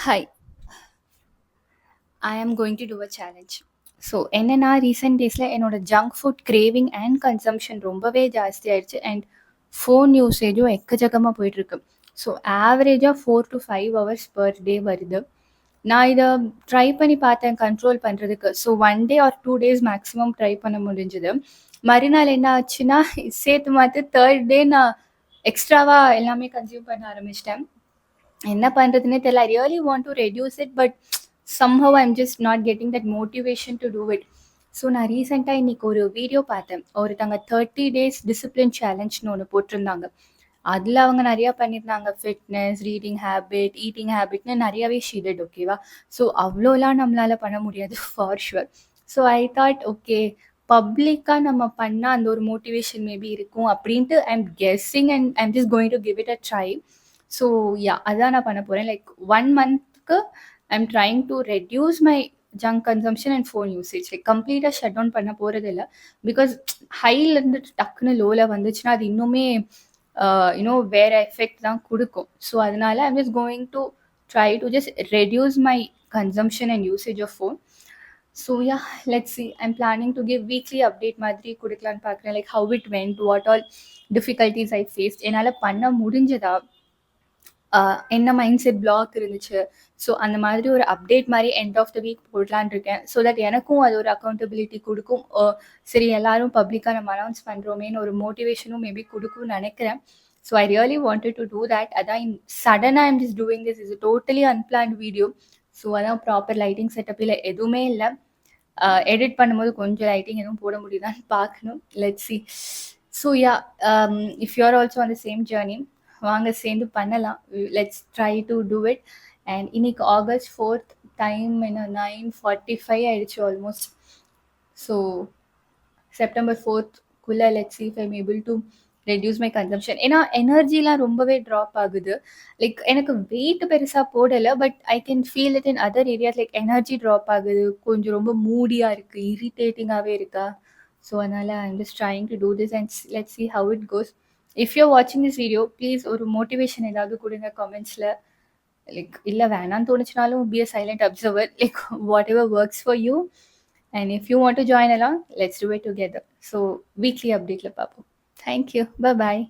Hi, I am going to do a challenge. So என்னன்னா recent டேஸில் என்னோட junk food craving and consumption ரொம்பவே ஜாஸ்தி ஆயிடுச்சு அண்ட் ஃபோன் யூசேஜும் எக்கச்சக்கமாக போயிட்டுருக்கு. ஸோ ஆவரேஜாக 4 to 5 hours பர் டே வருது. நான் இதை ட்ரை பண்ணி பார்த்தேன் கண்ட்ரோல் பண்ணுறதுக்கு. So 1 day or 2 days maximum try பண்ண முடிஞ்சுது. மறுநாள் என்ன ஆச்சுன்னா சேர்த்து மாற்று தேர்ட் டே நான் எக்ஸ்ட்ராவாக எல்லாமே கன்சியூம் பண்ண ஆரம்பிச்சிட்டேன். என்ன பண்ணுறதுன்னே தெரியல. I really want to reduce it but somehow I'm just not getting that motivation to do it. So நான் ரீசெண்டாக இன்னைக்கு ஒரு வீடியோ பார்த்தேன். ஒருத்தங்க 30 days டிசிப்ளின் சேலஞ்ச்னு ஒன்று போட்டிருந்தாங்க. அதில் அவங்க நிறையா பண்ணியிருந்தாங்க. ஃபிட்னஸ், ரீடிங் ஹேபிட், ஈட்டிங் ஹேபிட்னு நிறையாவே ஷீடட். ஓகேவா? ஸோ அவ்வளோலாம் நம்மளால் பண்ண முடியாது for sure. So I thought okay, பப்ளிக்காக நம்ம பண்ணால் அந்த ஒரு மோட்டிவேஷன் மேபி இருக்கும் அப்படின்ட்டு I'm guessing and I'm just going to give it a try. So yeah, அதான் நான் பண்ண போகிறேன். Like 1 monthக்கு I'm trying to reduce my junk consumption and phone usage. Like கம்ப்ளீட்டாக ஷட் டவுன் பண்ண போகிறது இல்லை. பிகாஸ் ஹைல இருந்துட்டு டக்குன்னு லோவில் வந்துச்சுன்னா அது இன்னுமே வேற எஃபெக்ட் தான் கொடுக்கும். ஸோ அதனால I'm just going to try to just reduce my consumption and usage of phone. So yeah, let's see. I'm planning to give weekly update மாதிரி கொடுக்கலான்னு பார்க்குறேன். Like how it went, what all difficulties I faced, என்னால் பண்ண முடிஞ்சதா, என்ன mindset block இருந்துச்சு. ஸோ அந்த மாதிரி ஒரு அப்டேட் மாதிரி எண்ட் ஆஃப் த வீக் போடலான் இருக்கேன். ஸோ தட் எனக்கும் அது ஒரு அக்கௌண்டபிலிட்டி கொடுக்கும். சரி, எல்லாரும் பப்ளிக்காக நம்ம அனௌன்ஸ் பண்ணுறோமேன்னு ஒரு மோட்டிவேஷனும் மேபி கொடுக்கும்னு நினைக்கிறேன். So I really wanted to do that. அதான் சடனாக I'm just doing this. Is totally unplanned video. So அதான் ப்ராப்பர் லைட்டிங் செட்டப் இல்லை, எதுவுமே இல்லை. எடிட் பண்ணும்போது கொஞ்சம் லைட்டிங் எதுவும் போட முடியுதான்னு பார்க்கணும். Let's see. So yeah, if you are also on the same journey, வாங்க சேர்ந்து பண்ணலாம். Let's try to do it. And இன்னைக்கு August 4th, டைம் என்ன 9:45 ஆயிடுச்சு almost. So September 4th let's see if I'm able to reduce my consumption. ஏன்னா எனர்ஜிலாம் ரொம்பவே drop ஆகுது. Like எனக்கு வெயிட் பெருசாக போடலை, but I can feel it in other areas. Like energy drop ஆகுது, கொஞ்சம் ரொம்ப மூடியாக இருக்குது, இரிட்டேட்டிங்காகவே இருக்கா. ஸோ அதனால் I'm just trying to do this and let's see how it goes. If you வாட்சிங் திஸ் வீடியோ, ப்ளீஸ் ஒரு மோட்டிவேஷன் ஏதாவது கொடுங்க காமெண்ட்ஸில். லைக் இல்லை வேணான்னு தோணுச்சுனாலும் be a silent observer. Like whatever works for you. And if you want to join along, let's do it together. So weekly அப்டேட்டில் பார்ப்போம். தேங்க்யூ. Bye bye.